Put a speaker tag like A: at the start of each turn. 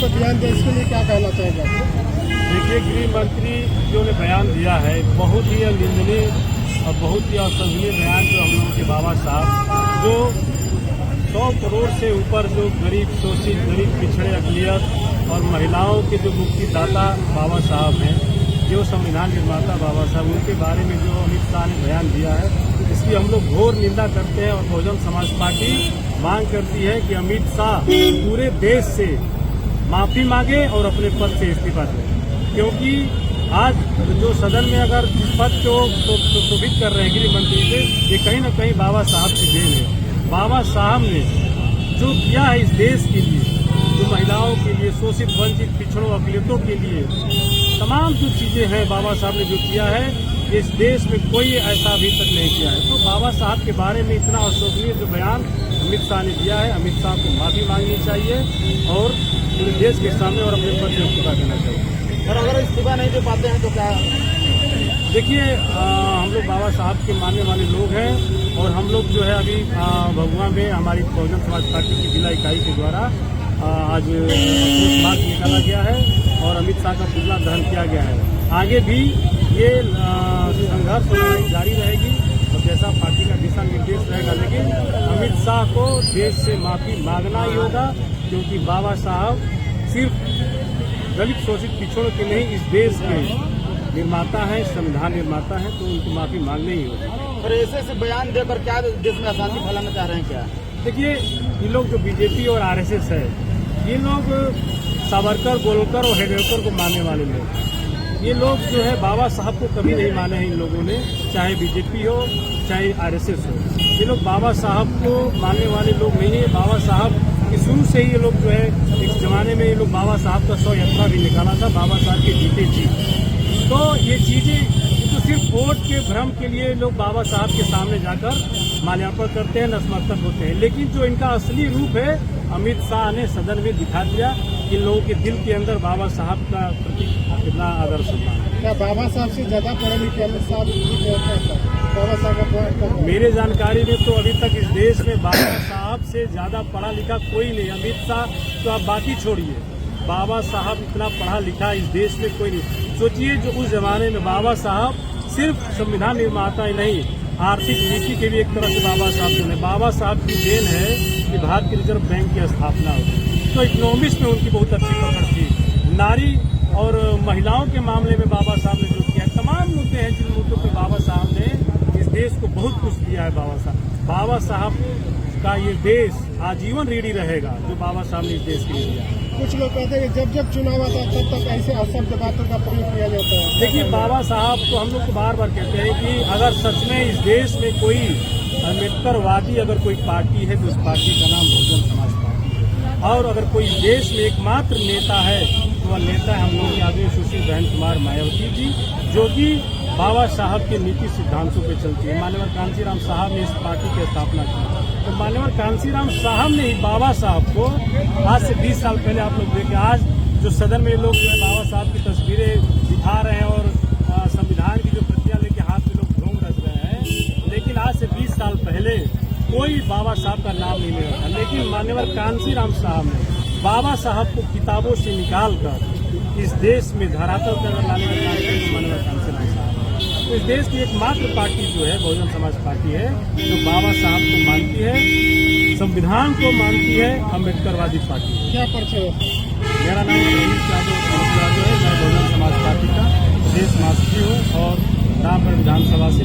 A: पर ध्यान दें, इसके लिए क्या कहना चाहेंगे?
B: देखिए, गृह मंत्री जो ने बयान दिया है बहुत ही निंदनीय और बहुत ही असंसनीय बयान जो हम लोगों के बाबा साहब जो 100 करोड़ से ऊपर जो गरीब शोषित, गरीब पिछड़े, अकलियत और महिलाओं के जो मुक्तिदाता बाबा साहब हैं, जो संविधान निर्माता बाबा साहब, उनके बारे में जो अमित शाह ने बयान दिया है, इसकी हम लोग घोर निंदा करते हैं। और बहुजन समाज पार्टी मांग करती है कि अमित शाह पूरे देश से माफी मांगे और अपने पद से इस्तीफा दें, क्योंकि आज जो सदन में अगर इस पद को शोभित कर रहे हैं गृह मंत्री से, ये कहीं न कहीं बाबा साहब की देन है। बाबा साहब ने जो किया है इस देश के लिए, जो महिलाओं के लिए, शोषित, वंचित, पिछड़ों, अकलियतों के लिए तमाम जो चीजें हैं बाबा साहब ने जो किया है, इस देश में कोई ऐसा अभी तक नहीं किया है। तो बाबा साहब के बारे में इतना अशोभनीय जो बयान अमित शाह ने दिया है, अमित शाह को माफी मांगनी चाहिए और पूरे देश के सामने और अपने पद से इस्तीफा देना चाहिए।
A: और अगर इस्तीफा नहीं दे पाते हैं तो क्या?
B: देखिए, हम लोग बाबा साहब के मानने वाले लोग हैं और हम लोग जो है अभी भगवा में हमारी बहुजन समाज पार्टी की जिला इकाई के द्वारा आज मार्च निकाला गया है और अमित शाह का पुतला दहन किया गया है। आगे भी ये संघर्ष जारी रहेगी और जैसा पार्टी का दिशा निर्देश रहेगा, लेकिन अमित शाह को देश से माफी मांगना ही होगा, क्योंकि बाबा साहब सिर्फ दलित, शोषित, पिछड़ों के नहीं, इस देश के निर्माता हैं, संविधान निर्माता हैं, तो उनको माफी मांगनी ही होगी।
A: और ऐसे बयान देकर क्या देश में अशांति फैलाना चाह रहे हैं क्या?
B: देखिए, ये लोग जो बीजेपी और आरएसएस है, ये लोग सावरकर, गोलकर और हेडवेकर को मानने वाले लोग, ये लोग जो है बाबा साहब को कभी नहीं माने हैं इन लोगों ने, चाहे बीजेपी हो चाहे आरएसएस हो। ये लोग बाबा साहब को मानने वाले लोग नहीं है। बाबा साहब की शुरू से ही ये लोग जो है, एक जमाने में ये लोग बाबा साहब का 100 यात्रा भी निकाला था, बाबा साहब के जीते जी। तो ये चीजें तो सिर्फ वोट के भ्रम के लिए लोग बाबा साहब के सामने जाकर माल्यार्पण करते हैं, नतमस्तक होते हैं, लेकिन जो इनका असली रूप है अमित शाह ने सदन में दिखा दिया कि लोगों के दिल के अंदर बाबा साहब का प्रति कितना आदर सम्मान है।
A: क्या बाबा साहब से ज्यादा पढ़े लिखे अमित शाह बाबा साहब का?
B: मेरे जानकारी में तो अभी तक इस देश में बाबा साहब से ज्यादा पढ़ा लिखा कोई नहीं। अमित शाह तो आप बाकी छोड़िए, बाबा साहब इतना पढ़ा लिखा इस देश में कोई नहीं। सोचिए, जो उस जमाने में बाबा साहब सिर्फ संविधान निर्माता ही नहीं, आर्थिक नीति के भी एक तरह से बाबा साहब ने, बाबा साहब की देन है कि भारतीय रिजर्व बैंक की स्थापना हुई। तो इकोनॉमिक्स में उनकी बहुत अच्छी पकड़ थी। नारी और महिलाओं के मामले में बाबा साहब ने जो किया, तमाम मुद्दे हैं जिन मुद्दों पर बाबा साहब ने इस देश को बहुत कुछ दिया है। बाबा साहब का ये देश आजीवन ऋणी रहेगा जो बाबा साहब ने इस देश के लिए दिया।
A: कुछ लोग कहते हैं कि जब जब चुनाव आता है तब तक ऐसे अशब्द बातों का प्रयोग किया जाता है।
B: देखिए, बाबा साहब को हम लोग को बार बार कहते हैं कि अगर सच में इस देश में कोई अम्बेडकरवादी अगर कोई पार्टी है तो उस पार्टी का नाम बहुजन समाज पार्टी है। और अगर कोई देश में एकमात्र नेता है तो वह नेता है हम लोग के आदमी सुश्री बहन कुमार मायावती जी, जो कि बाबा साहब के नीति सिद्धांतों पर चलती है। मान्यवर कांशीराम साहब ने इस पार्टी की स्थापना की, तो मान्यवर कांशीराम साहब ने ही बाबा साहब को आज से 20 साल पहले, आप लोग देखें, आज जो सदन में लोग जो है बाबा साहब की तस्वीरें दिखा रहे हैं और संविधान की जो प्रतियां लेके हाथ में लोग ढोंग रच रहे हैं, लेकिन आज से 20 साल पहले कोई बाबा साहब का नाम नहीं ले रहा था। लेकिन मान्यवर कांशीराम साहब ने बाबा साहब को किताबों से निकाल कर इस देश में धरातल पर लाने का कार्य किया मान्यवर कांशीराम साहब। तो इस देश की एकमात्र पार्टी जो है बहुजन समाज पार्टी है, जो बाबा साहब को मानती है, संविधान को मानती है, अम्बेडकरवादी पार्टी है।
A: क्या परिचय है?
B: मेरा नाम रमेश यादव है, मैं बहुजन समाज पार्टी का प्रदेश महासचिव हूँ और रामगढ़ विधानसभा से।